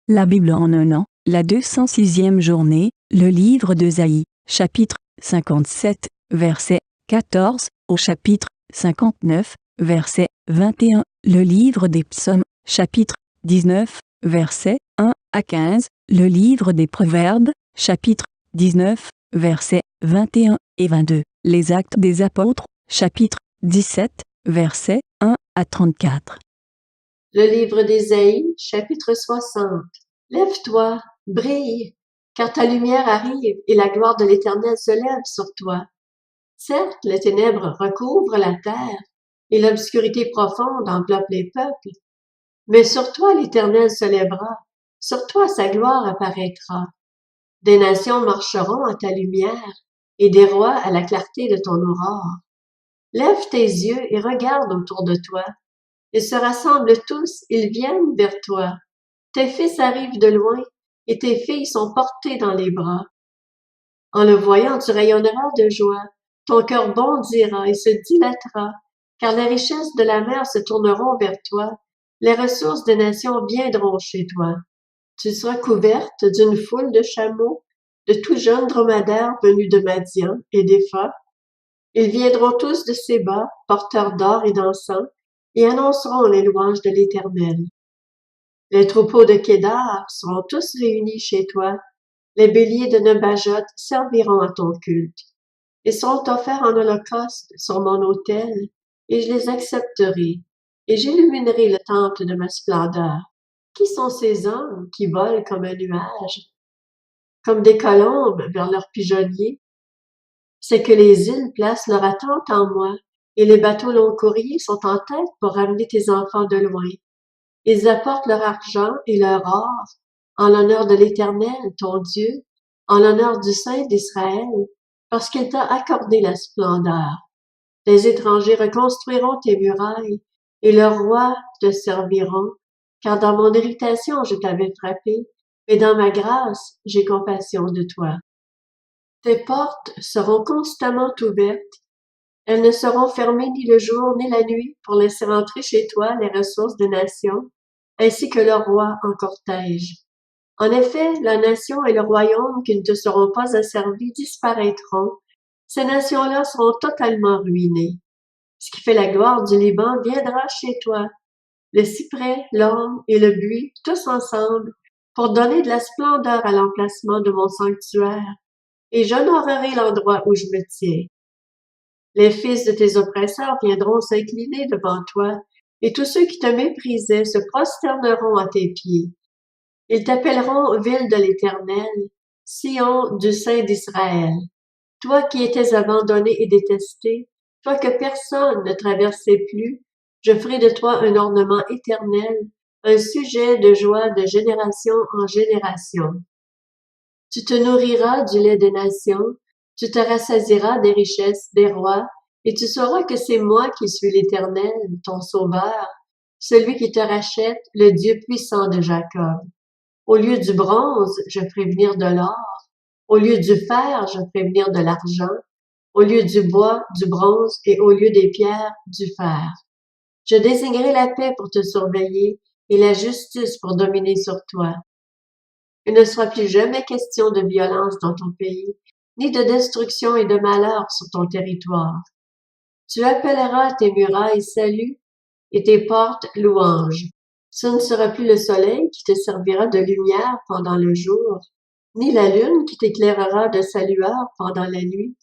La Bible en un an, la 206e journée, le livre d'Ésaïe, chapitre 57, verset 14, au chapitre 59, verset 21, le livre des psaumes, chapitre 19, versets 1 à 15, le livre des proverbes, chapitre 19, versets 21 et 22, les actes des apôtres, chapitre 17, versets 1 à 34. Le livre d'Ésaïe, chapitre 60. Lève-toi, brille, car ta lumière arrive et la gloire de l'Éternel se lève sur toi. Certes, les ténèbres recouvrent la terre et l'obscurité profonde enveloppe les peuples, mais sur toi l'Éternel se lèvera, sur toi sa gloire apparaîtra. Des nations marcheront à ta lumière et des rois à la clarté de ton aurore. Lève tes yeux et regarde autour de toi. Ils se rassemblent tous, ils viennent vers toi. Tes fils arrivent de loin, et tes filles sont portées dans les bras. En le voyant, tu rayonneras de joie, ton cœur bondira et se dilatera, car les richesses de la mer se tourneront vers toi, les ressources des nations viendront chez toi. Tu seras couverte d'une foule de chameaux, de tout jeunes dromadaires venus de Madian et d'Épha. Ils viendront tous de Séba, porteurs d'or et d'encens, et annonceront les louanges de l'Éternel. Les troupeaux de Kédar seront tous réunis chez toi. Les béliers de Nebajot serviront à ton culte. Ils seront offerts en holocauste sur mon autel, et je les accepterai, et j'illuminerai le temple de ma splendeur. Qui sont ces hommes qui volent comme un nuage, comme des colombes vers leur pigeonnier? C'est que les îles placent leur attente en moi, et les bateaux long courriers sont en tête pour ramener tes enfants de loin. Ils apportent leur argent et leur or en l'honneur de l'Éternel, ton Dieu, en l'honneur du Saint d'Israël, parce qu'il t'a accordé la splendeur. Les étrangers reconstruiront tes murailles, et leurs rois te serviront, car dans mon irritation je t'avais frappé, et dans ma grâce j'ai compassion de toi. Tes portes seront constamment ouvertes, elles ne seront fermées ni le jour ni la nuit pour laisser entrer chez toi les ressources des nations, ainsi que leurs rois en cortège. En effet, la nation et le royaume qui ne te seront pas asservis disparaîtront. Ces nations-là seront totalement ruinées. Ce qui fait la gloire du Liban viendra chez toi, le cyprès, l'orme et le buis, tous ensemble, pour donner de la splendeur à l'emplacement de mon sanctuaire, et j'honorerai l'endroit où je me tiens. Les fils de tes oppresseurs viendront s'incliner devant toi, et tous ceux qui te méprisaient se prosterneront à tes pieds. Ils t'appelleront ville de l'Éternel, Sion du Saint d'Israël. Toi qui étais abandonné et détesté, toi que personne ne traversait plus, je ferai de toi un ornement éternel, un sujet de joie de génération en génération. Tu te nourriras du lait des nations, tu te rassasieras des richesses des rois, et tu sauras que c'est moi qui suis l'Éternel, ton Sauveur, celui qui te rachète, le Dieu puissant de Jacob. Au lieu du bronze, je ferai venir de l'or. Au lieu du fer, je ferai venir de l'argent. Au lieu du bois, du bronze, et au lieu des pierres, du fer. Je désignerai la paix pour te surveiller et la justice pour dominer sur toi. Il ne sera plus jamais question de violence dans ton pays, ni de destruction et de malheur sur ton territoire. Tu appelleras tes murailles salut et tes portes louange. Ce ne sera plus le soleil qui te servira de lumière pendant le jour, ni la lune qui t'éclairera de sa lueur pendant la nuit,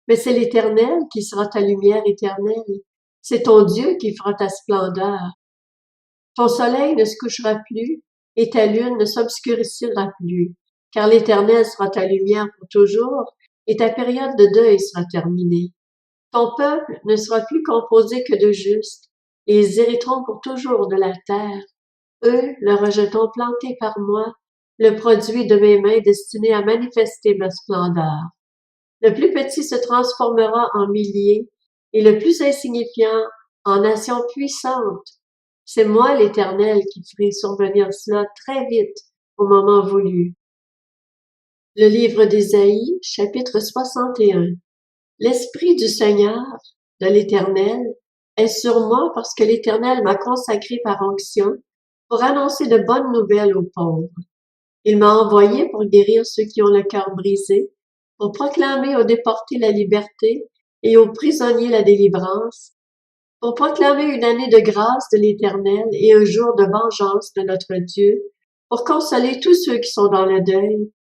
mais c'est l'Éternel qui sera ta lumière éternelle. C'est ton Dieu qui fera ta splendeur. Ton soleil ne se couchera plus et ta lune ne s'obscurcira plus, car l'Éternel sera ta lumière pour toujours et ta période de deuil sera terminée. Ton peuple ne sera plus composé que de justes, et ils hériteront pour toujours de la terre. Eux, le rejeton planté par moi, le produit de mes mains destiné à manifester ma splendeur. Le plus petit se transformera en millier, et le plus insignifiant en nation puissante. C'est moi l'Éternel qui ferai survenir cela très vite, au moment voulu. Le livre d'Ésaïe, chapitre 61. L'Esprit du Seigneur, de l'Éternel, est sur moi parce que l'Éternel m'a consacré par onction pour annoncer de bonnes nouvelles aux pauvres. Il m'a envoyé pour guérir ceux qui ont le cœur brisé, pour proclamer aux déportés la liberté et aux prisonniers la délivrance, pour proclamer une année de grâce de l'Éternel et un jour de vengeance de notre Dieu, pour consoler tous ceux qui sont dans le deuil,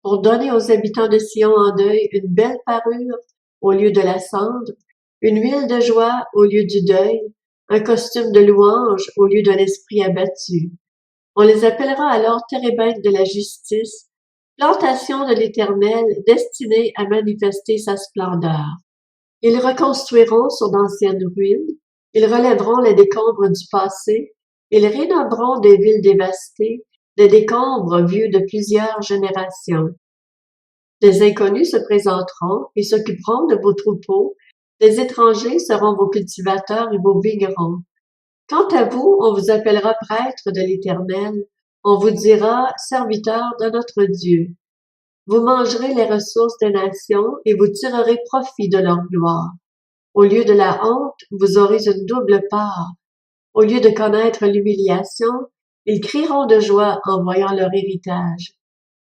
pour donner aux habitants de Sion en deuil une belle parure au lieu de la cendre, une huile de joie au lieu du deuil, un costume de louange au lieu d'un esprit abattu. On les appellera alors térébintes de la justice, plantation de l'Éternel destinée à manifester sa splendeur. Ils reconstruiront sur d'anciennes ruines, ils relèveront les décombres du passé, ils rénoveront des villes dévastées, des décombres vieux de plusieurs générations. Des inconnus se présenteront et s'occuperont de vos troupeaux, des étrangers seront vos cultivateurs et vos vignerons. Quant à vous, on vous appellera prêtre de l'Éternel, on vous dira serviteur de notre Dieu. Vous mangerez les ressources des nations et vous tirerez profit de leur gloire. Au lieu de la honte, vous aurez une double part. Au lieu de connaître l'humiliation, ils crieront de joie en voyant leur héritage.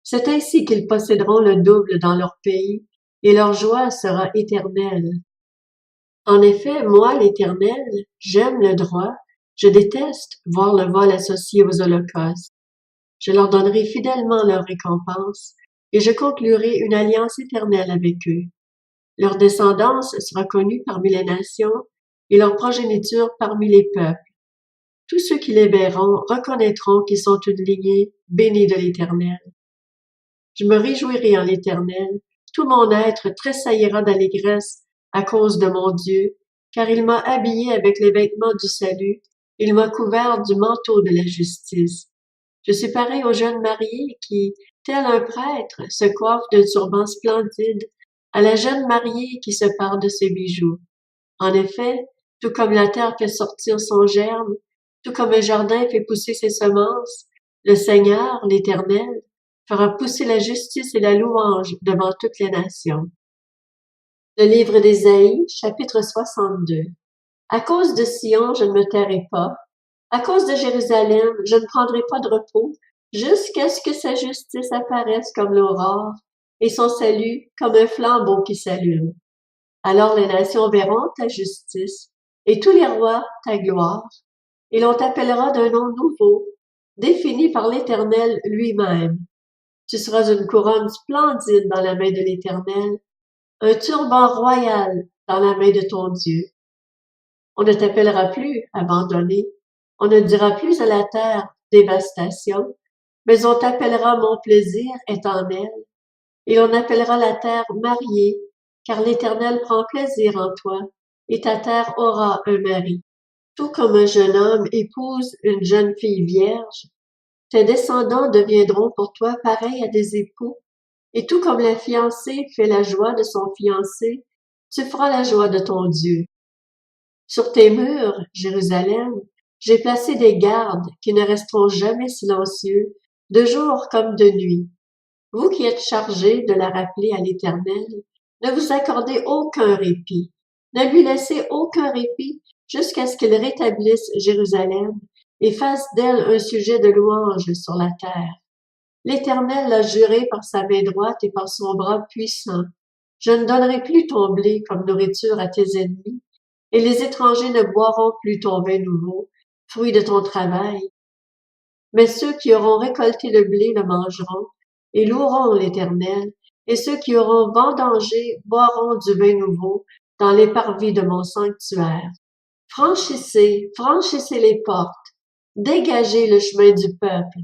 C'est ainsi qu'ils posséderont le double dans leur pays, et leur joie sera éternelle. En effet, moi, l'Éternel, j'aime le droit, je déteste voir le vol associé aux holocaustes. Je leur donnerai fidèlement leur récompense, et je conclurai une alliance éternelle avec eux. Leur descendance sera connue parmi les nations, et leur progéniture parmi les peuples. Tous ceux qui les verront reconnaîtront qu'ils sont une lignée bénie de l'Éternel. Je me réjouirai en l'Éternel, tout mon être tressaillira d'allégresse à cause de mon Dieu, car il m'a habillé avec les vêtements du salut, il m'a couvert du manteau de la justice. Je suis pareil aux jeunes mariés qui, tel un prêtre, se coiffe d'un turban splendide, à la jeune mariée qui se pare de ses bijoux. En effet, tout comme la terre fait sortir son germe, tout comme un jardin fait pousser ses semences, le Seigneur, l'Éternel, fera pousser la justice et la louange devant toutes les nations. Le livre d'Ésaïe, chapitre 62. À cause de Sion, je ne me tairai pas. À cause de Jérusalem, je ne prendrai pas de repos, jusqu'à ce que sa justice apparaisse comme l'aurore et son salut comme un flambeau qui s'allume. Alors les nations verront ta justice et tous les rois ta gloire, et l'on t'appellera d'un nom nouveau, défini par l'Éternel lui-même. Tu seras une couronne splendide dans la main de l'Éternel, un turban royal dans la main de ton Dieu. On ne t'appellera plus abandonné, on ne dira plus à la terre dévastation, mais on t'appellera mon plaisir est en elle, et on appellera la terre mariée, car l'Éternel prend plaisir en toi, et ta terre aura un mari. Tout comme un jeune homme épouse une jeune fille vierge, tes descendants deviendront pour toi pareils à des époux, et tout comme la fiancée fait la joie de son fiancé, tu feras la joie de ton Dieu. Sur tes murs, Jérusalem, j'ai placé des gardes qui ne resteront jamais silencieux, de jour comme de nuit. Vous qui êtes chargés de la rappeler à l'Éternel, ne vous accordez aucun répit, ne lui laissez aucun répit jusqu'à ce qu'il rétablisse Jérusalem et fasse d'elle un sujet de louange sur la terre. L'Éternel l'a juré par sa main droite et par son bras puissant. Je ne donnerai plus ton blé comme nourriture à tes ennemis, et les étrangers ne boiront plus ton vin nouveau, fruit de ton travail. Mais ceux qui auront récolté le blé le mangeront, et loueront l'Éternel, et ceux qui auront vendangé boiront du vin nouveau dans les parvis de mon sanctuaire. Franchissez, franchissez les portes, dégagez le chemin du peuple,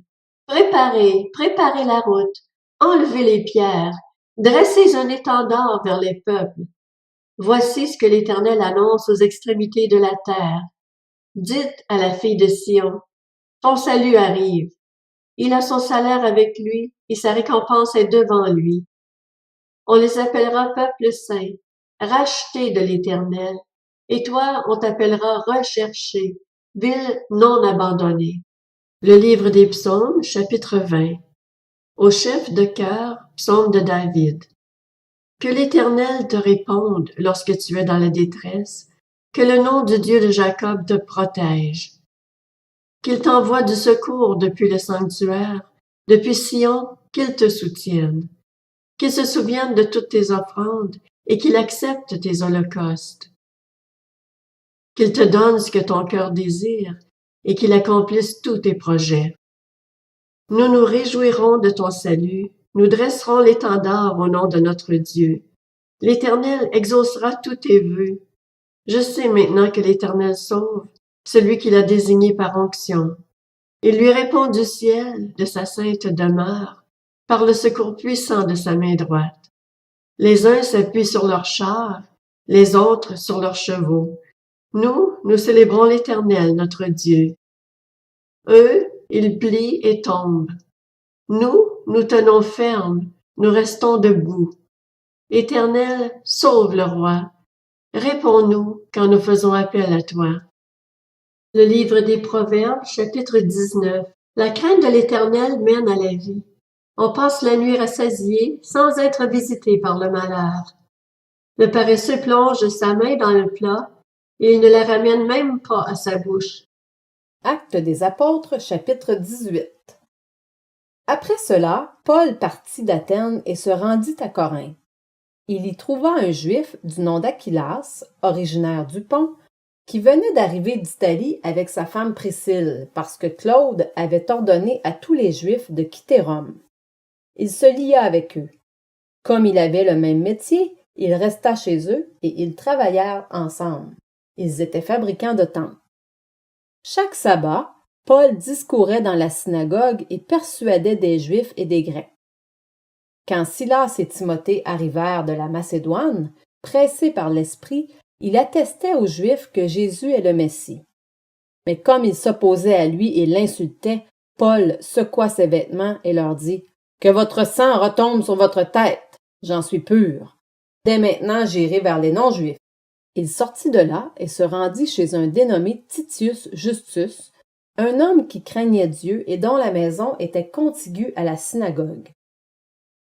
préparez, préparez la route, enlevez les pierres, dressez un étendard vers les peuples. Voici ce que l'Éternel annonce aux extrémités de la terre. Dites à la fille de Sion, ton salut arrive. Il a son salaire avec lui et sa récompense est devant lui. On les appellera peuple saint, racheté de l'Éternel, et toi on t'appellera recherché, ville non abandonnée. Le livre des psaumes, chapitre 20. Au chef de chœur, psaume de David. Que l'Éternel te réponde lorsque tu es dans la détresse, que le nom du Dieu de Jacob te protège. qu'il t'envoie du secours depuis le sanctuaire, depuis Sion, qu'il te soutienne, qu'il se souvienne de toutes tes offrandes et qu'il accepte tes holocaustes, qu'il te donne ce que ton cœur désire et qu'il accomplisse tous tes projets. Nous nous réjouirons de ton salut, nous dresserons l'étendard au nom de notre Dieu. L'Éternel exaucera tous tes vœux. Je sais maintenant que l'Éternel sauve celui qu'il a désigné par onction. Il lui répond du ciel, de sa sainte demeure, par le secours puissant de sa main droite. Les uns s'appuient sur leurs chars, les autres sur leurs chevaux. Nous célébrons l'Éternel, notre Dieu. Eux, ils plient et tombent. Nous tenons ferme, nous restons debout. Éternel, sauve le roi. Réponds-nous quand nous faisons appel à toi. Le livre des Proverbes, chapitre 19. La crainte de l'Éternel mène à la vie. On passe la nuit rassasié sans être visité par le malheur. Le paresseux plonge sa main dans le plat et il ne la ramène même pas à sa bouche. Actes des Apôtres, chapitre 18. Après cela, Paul partit d'Athènes et se rendit à Corinthe. Il y trouva un Juif du nom d'Aquilas, originaire du Pont, qui venait d'arriver d'Italie avec sa femme Priscille, parce que Claude avait ordonné à tous les Juifs de quitter Rome. Il se lia avec eux. Comme il avait le même métier, il resta chez eux et ils travaillèrent ensemble. Ils étaient fabricants de tentes. Chaque sabbat, Paul discourait dans la synagogue et persuadait des Juifs et des Grecs. Quand Silas et Timothée arrivèrent de la Macédoine, pressés par l'Esprit, il attestait aux Juifs que Jésus est le Messie. Mais comme ils s'opposaient à lui et l'insultaient, Paul secoua ses vêtements et leur dit « Que votre sang retombe sur votre tête, j'en suis pur. Dès maintenant j'irai vers les non-Juifs. » Il sortit de là et se rendit chez un dénommé Titius Justus, un homme qui craignait Dieu et dont la maison était contiguë à la synagogue.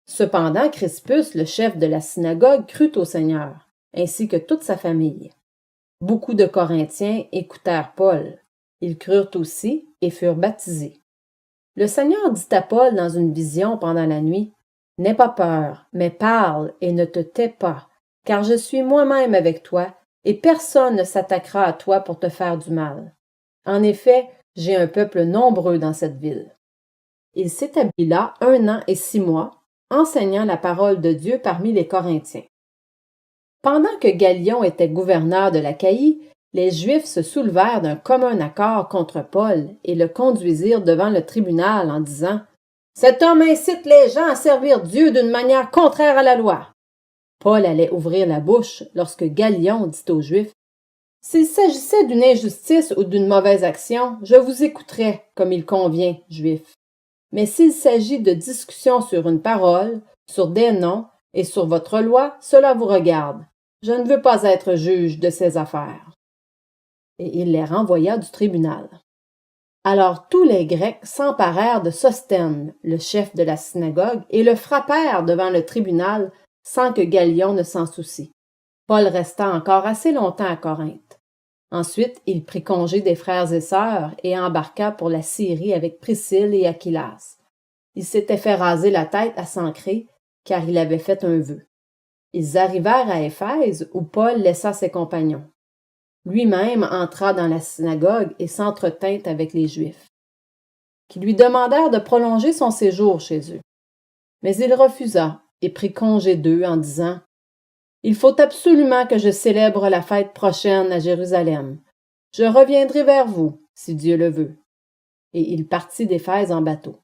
Cependant, Crispus, le chef de la synagogue, crut au Seigneur, ainsi que toute sa famille. Beaucoup de Corinthiens écoutèrent Paul. Ils crurent aussi et furent baptisés. Le Seigneur dit à Paul dans une vision pendant la nuit, « N'aie pas peur, mais parle et ne te tais pas, car je suis moi-même avec toi, et personne ne s'attaquera à toi pour te faire du mal. En effet, j'ai un peuple nombreux dans cette ville. » Il s'établit là 1 an et 6 mois, enseignant la parole de Dieu parmi les Corinthiens. Pendant que Gallion était gouverneur de l'Achaïe, les Juifs se soulevèrent d'un commun accord contre Paul et le conduisirent devant le tribunal en disant « Cet homme incite les gens à servir Dieu d'une manière contraire à la loi. » Paul allait ouvrir la bouche lorsque Gallion dit aux Juifs « S'il s'agissait d'une injustice ou d'une mauvaise action, je vous écouterais, comme il convient, Juifs. Mais s'il s'agit de discussions sur une parole, sur des noms et sur votre loi, cela vous regarde. Je ne veux pas être juge de ces affaires. » Et il les renvoya du tribunal. Alors tous les Grecs s'emparèrent de Sosthène, le chef de la synagogue, et le frappèrent devant le tribunal sans que Gallion ne s'en soucie. Paul resta encore assez longtemps à Corinthe. Ensuite, il prit congé des frères et sœurs et embarqua pour la Syrie avec Priscille et Aquilas. Il s'était fait raser la tête à Sancré, car il avait fait un vœu. Ils arrivèrent à Éphèse, où Paul laissa ses compagnons. Lui-même entra dans la synagogue et s'entretint avec les Juifs, qui lui demandèrent de prolonger son séjour chez eux. Mais il refusa et prit congé d'eux en disant « Il faut absolument que je célèbre la fête prochaine à Jérusalem. Je reviendrai vers vous, si Dieu le veut. » Et il partit d'Éphèse en bateau.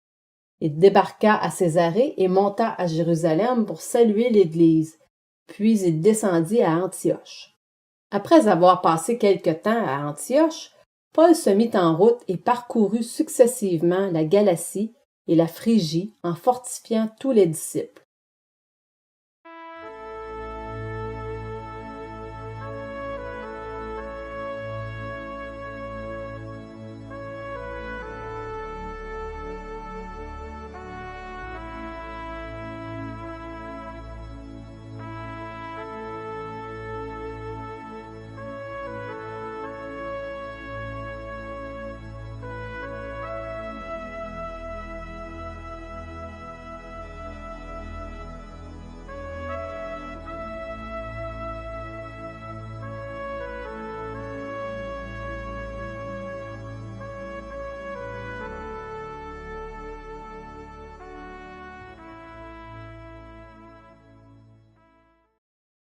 Il débarqua à Césarée et monta à Jérusalem pour saluer l'Église, puis il descendit à Antioche. Après avoir passé quelque temps à Antioche, Paul se mit en route et parcourut successivement la Galatie et la Phrygie en fortifiant tous les disciples.